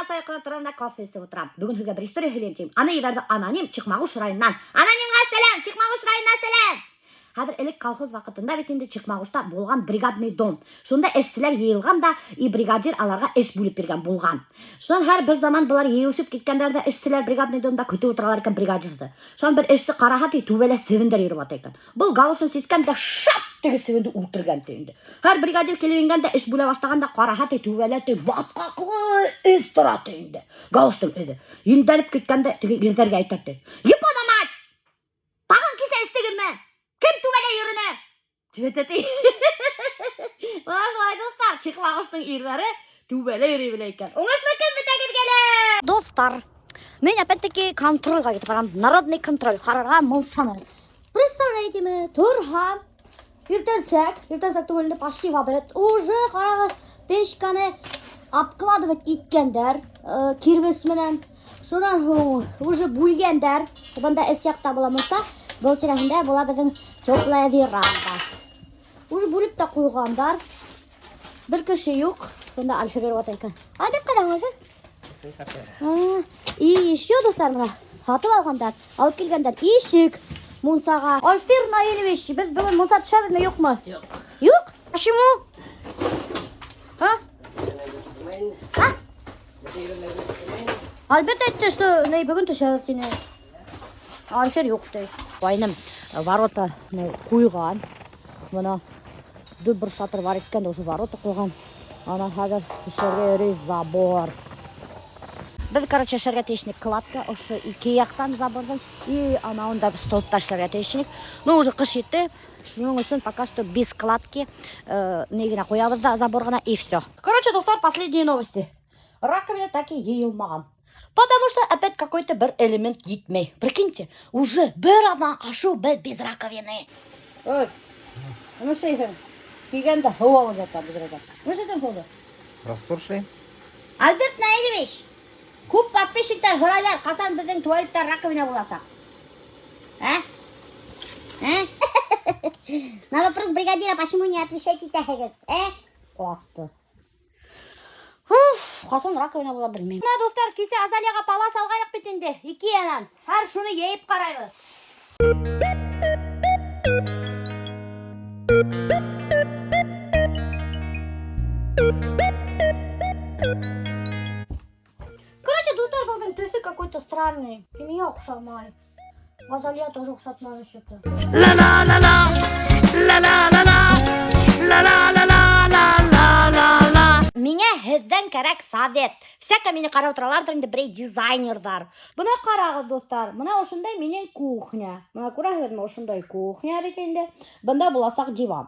сайқылы тұрғанда кофесі отырам. Бүгін сізге бір история сөйлеймін деймін. Аны еберді аноним Чықмағуш райынан. Анонимға сәлем, Чықмағуш райынан сәлем. Хәзер элек колхоз вакытында бит инде Чыкмагышта булган бригадный дом. Шунда эшчеләр йыелган да, и бригадир аларга эш бүлеп биргән булган. Шуннан һәр бер заман булар йыелышып киткәндәрдә эшчеләр бригадный домда көтү утыралар икән бригадирды. Шуннан бер эшче карахати түбәлә севендер йөреп ата икән. Бул галышын сискәндә шап теге севенде утырган инде. Һәр бригадир килгәндә эш бүлә башлаганда карахати түбәлә баткаклы эш тора инде. Галыштың иде. Йөндәлеп киткәндә теге йөндәргә әйтте. Еподамай! Тагын кисә истегенме? Kim tuvele yürüne? Tüveteti. Başlay dostlar, Чыкмагыштың ирләре tuvele йөри белә икән. Уңышлы битәгез гелә. Достар, мен опять-таки контрольга китеп барам. Народный контроль карарга булсаны. Представляете ме? Турһам. Иртәнсәк түгелне почти в обед. Уже карагыз, печканы обкладывать иткәндәр, кирбес менән. Шуннан уже бүлгәндәр. Бunda эсякта буламыса, бұл тирәһендә була безнең теплая веранда. Уже бүлеп тә куйгандар. Бер кеше юк. Бunda Альфа беріп ата икән. Альфа кайдан Альфа? И еще достар менә сатып алгандар, алып килгәндәр. Ишек мунсага. Альфир Наилевич, без бүген мунса төшәбезме, юкмы? Юк. Юк? Почему? Альберт әйтте, что бүген төшәбез дине. Альфир юк ди. Вайным ворота куйган. Мына дөбір шатыр бар екен, уже ворота куйган. Ана хәзер эшләргә забор. Biz короче эшләргә тиешник кладка, ошо ике яктан забордан и ана онда столб ташларга тиешник. Ну уже кыш итте. Шуның өчен пока что без кладки негенә куябыз да заборгына и все. Короче, достар, последние новости. Раковина так и йыелмаган. Потому что опять какой-то бір элемент йитмей. Прикиньте, уже бір ана ашу без раковины. Ой, ну что ехем? Кигенде хау алып ята бизрәгә. Ну что там булды? Расслушай. Альберт Наилевич, күп подписчиктар һорайлар, касан безнең туалетта раковина буласак? На вопрос бригадира, почему не отвечаете тәһәгез? Класты. Касан раковина була белмим. Мына достар, кисе Азалияга палас алгайык бит инде. 2 янан. Һәр шуны йыйып карайбыз. Короче, достар, булган төсі какой-то странный. И меня охшамай. Азалия тоже охшатмай что-то. Ла-ла-ла-ла. Ла-ла-ла-ла. Ла-ла-ла-ла. Меня һездән кәрәк совет. Всяка мине карап торалардыр инде бер дизайнердар. Буна карагыз, достар. Буна ошондай минем кухня. Буна күрәһезме, ошондай кухня бит инде. Бunda буласак диван.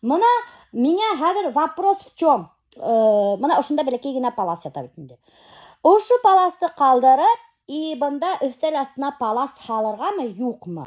Буна меня хәзер вопрос в чем? Буна ошонда бәләкәй генә палас ята бит инде. Ошы паласты калдырып, и бunda өстәл астына палас салыргамы, юкмы?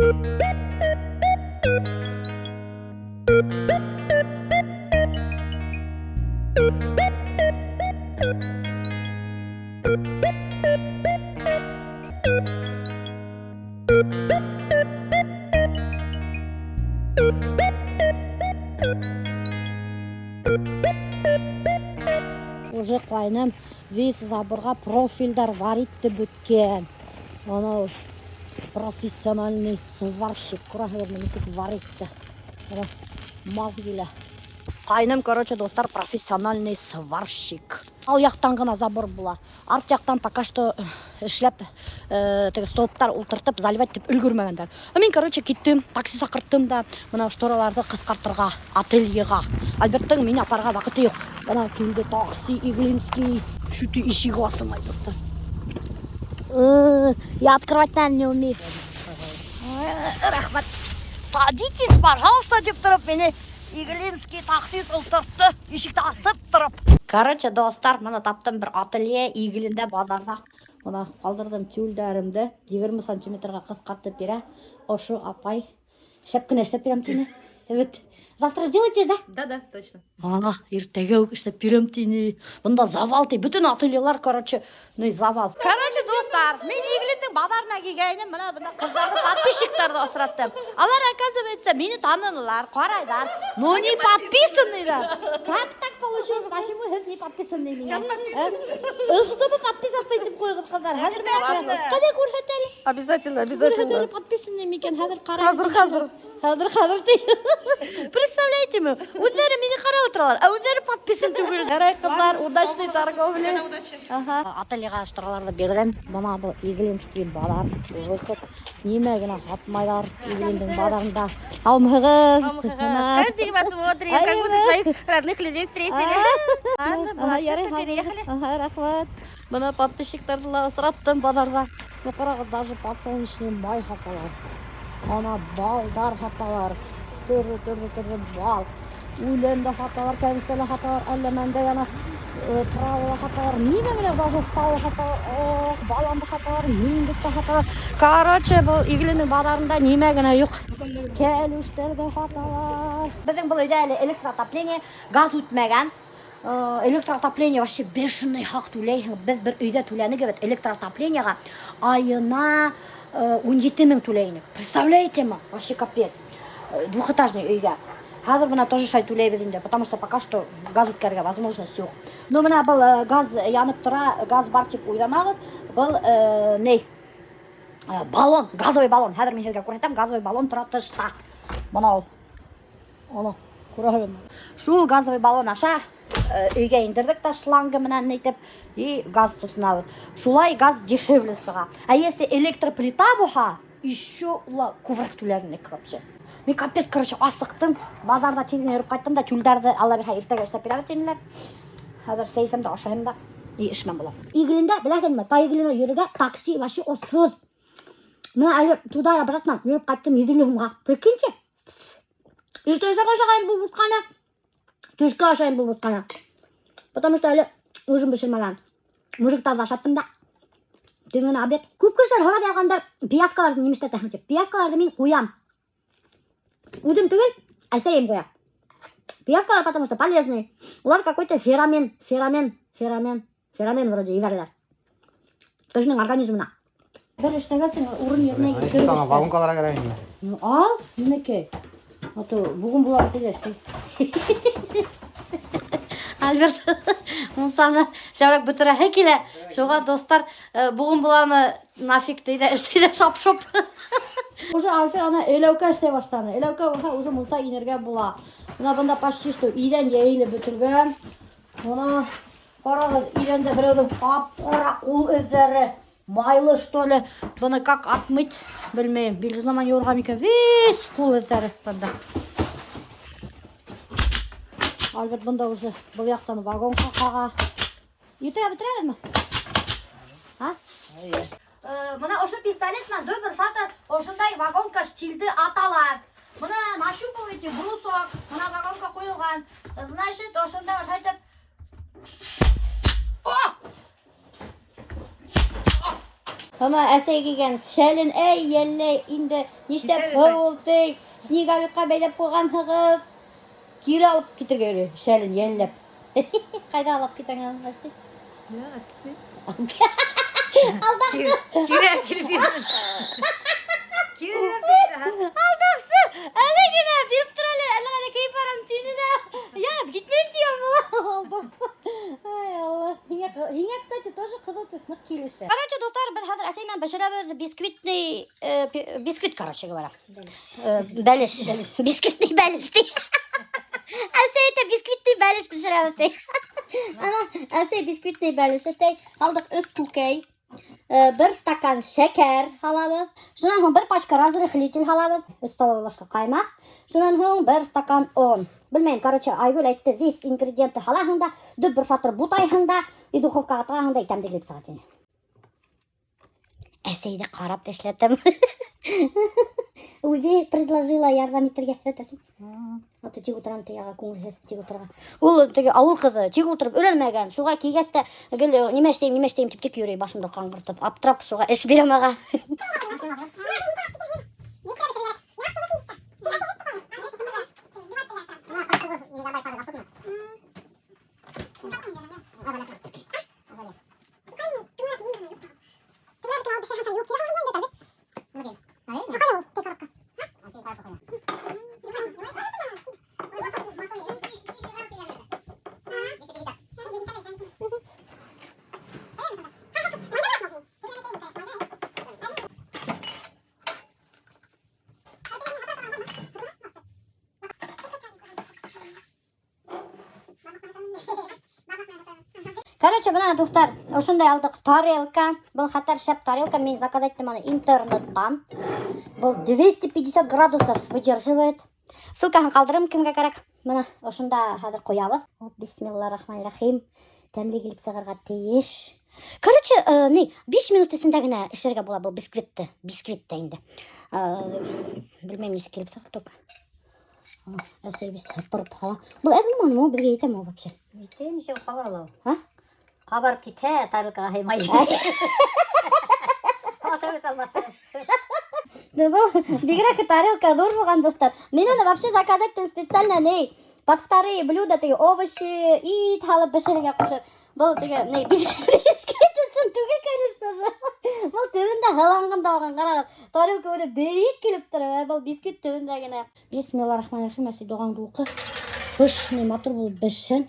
Уже кайным весь заборга профильдар варитте бүткен. Ана профессиональный сварщик, күрәһезме, ничек варитте. Мазгиле. Кайным, короче, достар, профессиональный сварщик. Ал яктан гына забор була. Арт яктан пока что эшләп, теге столбтар утыртып, заливать дип өлгермәгәннәр. Мен, короче, киттем, такси сакырттым да, менә штораларды кыскартырга, ательега. Альберттың мине апарга вакыты юк. Ана килде такси, Иглинский, шуты ишеге асылмай достар. Я открывать не умею. Рахмат. Садитесь, пожалуйста, дип торып мине Иглинский таксист ултыртты, ишекте асып торып. Короче, достар, мына таптым бір ателье Иглиндә базарда. Мына калдырдым тюльдәремде 20 сантиметрга кыскартып бирә. Ошу апай, шәп кенә эшләп бирәм сине. Evet, Завтра сделаете, да? Да, точно. Ага, ертеге işte берем тини. Бunda завал тей. Bütün ательелар, короче, ну завал. Короче, достар, мен Игіліннің базарына келгенім, мына бұнда қыздарды подписчиктарды осыраттым. Алар, оказывается, мені танылар, қарайдар. Но не подписаны. Как так получилось? Почему сіз не подписаны меня? Чтобы подписаться етіп қойғыз қыздар. Хәзір мен қадай көрсетелі? Обязательно, Көрсетелі подписаны мекен. Хәзір қарай. Қазір. Хәзір дей. Представляете ме? Өздері мені қарап отыралар. Өздері подписан түгел. Жарай қыздар, удачный торговля. Ательеға штыраларды бердім. Бұна бұл Игілінский базар. Выход. Неме гына хатмайлар Игіліндің базарында. Алмығыз. Каждый вас смотрит, как будто своих родных людей встретили. Ладно, молодцы, что переехали. Рахмет. Бұна подписчиктарды ысыраттым базарда. Қарағыз, даже подсолнечный май хаталар. Ана балдар хаталар. Түрлі бал. Үйленді хаталар, кәмістелі хаталар, әлемәнде яна травылы хаталар, немегілер, даже салы хаталар, баланды хаталар, мендікті хаталар. Короче, бұл Игілінің базарында немегіне юқ. Кәліштерді хаталар. Біздің бұл өйде әлі электротопление, газ өтмеген. Электротопление вообще бешеный хақ төлейін. Біз бір өйде төләні кебет электротопленияға айына 17 000 төлейінік. Представляете ма? Вообще капец. Двухэтажный өйге. Хазыр бұна тоже шай төлейбедім де, потому что пока что газ өткерге возможность жоқ. Но мұна бұл газ янып тұра, газ бар теп ойламағыз. Бұл баллон, газовый баллон. Хазыр мен жерге көрсетем, газовый баллон тұра тышта. Бұна ол. Көріп. Шул газовый баллон аша үйге индірдік та шлангы мінен нейтіп, и газ тұтынабыз. Шулай газ дешевле сұға. А если электроплита бұға, еще ұла көвірік төлерінік вообще. Мен капец, короче, асықтым. Базарда тегіне өріп қайттым да, чүлдарды алла бір ертеге іштеп беріп тенілер. Хәзір сейсем де ашайым да, ішмен болам. Игілінде, біләген ме, та Игіліне еріге такси вообще осыз. Мен әлі туда обратно өріп қайттым, еділігім қақ. Прикиньте. Ертесі қашағайын бұл бұтқаны. Түшкі ашайын бұл бұтқаны. Потому что әлі өзім бішірмеген. Мужиктарды ашаттым да. Тегіне обед. Көп көздер ғана бәлғандар пиявкаларды немістер тәхін деп. Пиявкаларды мен қоям. Удым түгел, әсейім қоя. Пиявкалар, потому что полезные. Олар какой-то феромен вроде еберлер. Өзінің организмына. Бір іштегесің, ұрын еріне көріп ішті. Вагонкаларға керейін. Ал, мінеке. Аты, бүгін бұлар өтеге ішті. Альберт, мұнсаны шабырақ бұтыра хекелі. Шоға достар, бүгін бұламы нафиг дейді, іштейді шап-шоп. Уже Альфер ана элеука істей баштаны. Элеука болса уже мұнса инерге бұла. Мына бұнда почти что иден ейілі бүтілген. Мына қарағыз, иденде біреудің қап-қора қол өздері. Майлы, что ли. Бұны как отмыть, білмейм. Белгізнаман yorғам екен. Весь қол өздері бұнда. Альберт бұнда уже бұл яқтан вагон қақаға. Ертеге бітіреді ме? Мына ошы пистолетмен дөбір шатыр ошындай вагонка штилді аталар. Мына нащупывайте брусок, мына вагонка қойылған. Значит, ошында шайтып. Мына әсей келген шәлін әй еллей инді нештеп қылды. Снеговикқа бәйдеп қойған ғыз. Кері алып кетірге өрі, шәлін еллеп. Қайда алып кетің әсей? Алдақсы! Кері әркелі берді. Алдақсы! Әлі кені беріп тұралы, әлі ғада кейіп барам түйініне. Я, кетмейм дейім бұла. Алдақсы. Ай, Алла. Хиңе, кстати, тоже қыдылты сынық келіші. Короче, достар, біз хадыр әсеймен бішірі бисквит, короче, говоря. Бәліш. Бисквитный бәліш дей. Әсей, это бисквитный бәліш бішірі дей. Әсей, бисквитный бәліш. Әштей, алдық өз кукей. Bir stakan şeker halabız. Şundan soň bir paşka razrıhlitel halabız. 3 stolовый ложка qaymaq. Şundan soň bir stakan un. Bilmeyim, короче, Aygül aytdı, весь ингредиенты halahında, düp bir şatır butayhında, и духовкага таганда итемделеп сагатыны. Әсейді қарап эшлетем. Уйди предложила ярдам иттерге. Әтәсен. Аты тик утырам тияга күңелһез тик утырга. Ул теге авыл кызы тик утырып өрелмәгән. Шуга кигәстә гел нимә эштәйм тип йөри башымда каңгыртып. Аптырап шуга эш бирәм ага. Короче, мына достар, ошондай алдык тарелка. Бул хатар шап тарелка. Мен заказ айттым аны интернеттан. Бул 250 градусов выдерживает. Ссылкасын калдырам, кимге керек. Мына ошонда хазыр коябыз. Бисмиллахиррахманиррахим. Тәмле килип сыгарга тиеш. Короче, 5 минут ичинде гана ишерге була бул бисквитти. Бисквитте инде. Билбейм, несе килип сыгып только. Әсәбис пырып кала. Бул әдилман му бирге етем вообще. Ите неше кабарлау. Ha? Кабарып ките, тарелкага хаймай. Ашабет алмасын. Бұл бигрәк тарелка зор болған достар. Мен аны вообще заказ еттім специально под вторые блюда теге овощи и талып пішіруге қошып. Бұл теге бисквитісін түге, конечно же. Бұл түбінде ғыланғанда оған қарағып. Тарелка өте бейік келіп тұр. Бұл бисквит түбінде гене. Бисмиллахиррахманиррахим. Әсі доғанды оқы. Пышный мотор бұл бішін.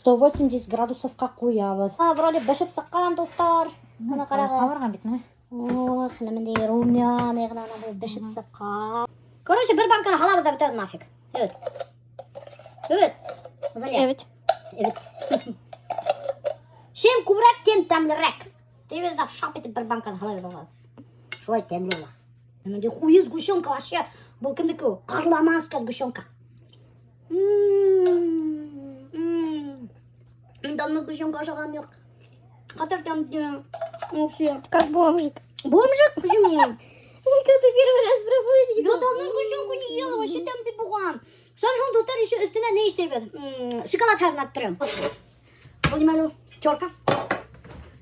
180 градусовқа қоябыз. Вроде бішіп сыққан достар. Мұны қарағы. Кабарган бит, не? Ох, немендей румяный гына бұл бішіп сыққан. Короче, бір банканы халабыз да бітеді нафиг. Evet. Evet. Evet. Evet. Чем күбірек, тем тәмлірек. Тевіз да шап етіп бір банканы халабыз да. Шолай тәмлі ола. Немендей хуй сгущенка вообще. Бұл кімдікі о? Қарламанская сгущенка. Давно сгущенка ошағам жоқ. Қатар тәмді. Вообще. Как бомжик. Бомжик? Почему? Когда ты первый раз пробуешь, Я давно сгущенку не ела, вообще тәмді болған. Сонымен достар еще үстіне не істеп еді? Шоколад харнат тұрым. Бұл немелу? Чорка.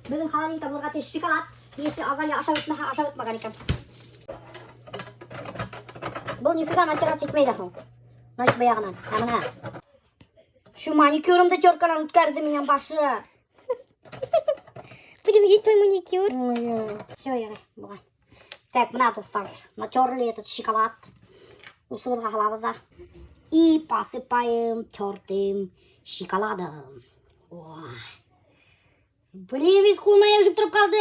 Бүгін қаланын табылға тез шоколад. Если азалия аша өтмаған екен. Бұл нифига натират етмейді ақыл. Значит, баяғынан. Әміна. Шу маникюрымды чоркадан өткәрді менен башы. будем есть твой маникюр. Все, я бұған. Так, мына достар. Натерли этот шоколад. Усыбызға қалабызда. И посыпаем тертым шоколадом. Ой. Блин, весь қолмай өжіп тұрып қалды.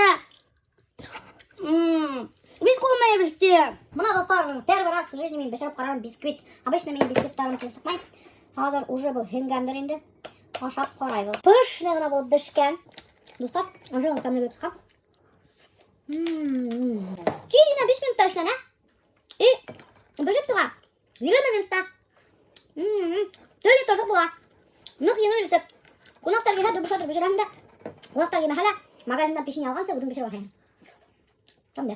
Весь қолмай өжіпті. Мына достар, первый раз в жизни мен бішіріп қарарым бисквит. Обычно мен бисквиттарым кем сықмай. Қазір уже бұл хенгандыр енді. Ашап қарай бұл. Пышны ғына бұл бішкен. Достар, уже ол кәмді көп сықап. Чейдина 5 минутта ішінен, И бішіп сұға. 20 минутта. Төлі торсық бұла. Нұқ еңі рецепт. Қонақтар келе дөбіш отыр бішіремді. Қонақтар келе мәхәлі магазиндан пешіне алған сөй бұдың бішіріп алайын. Там да.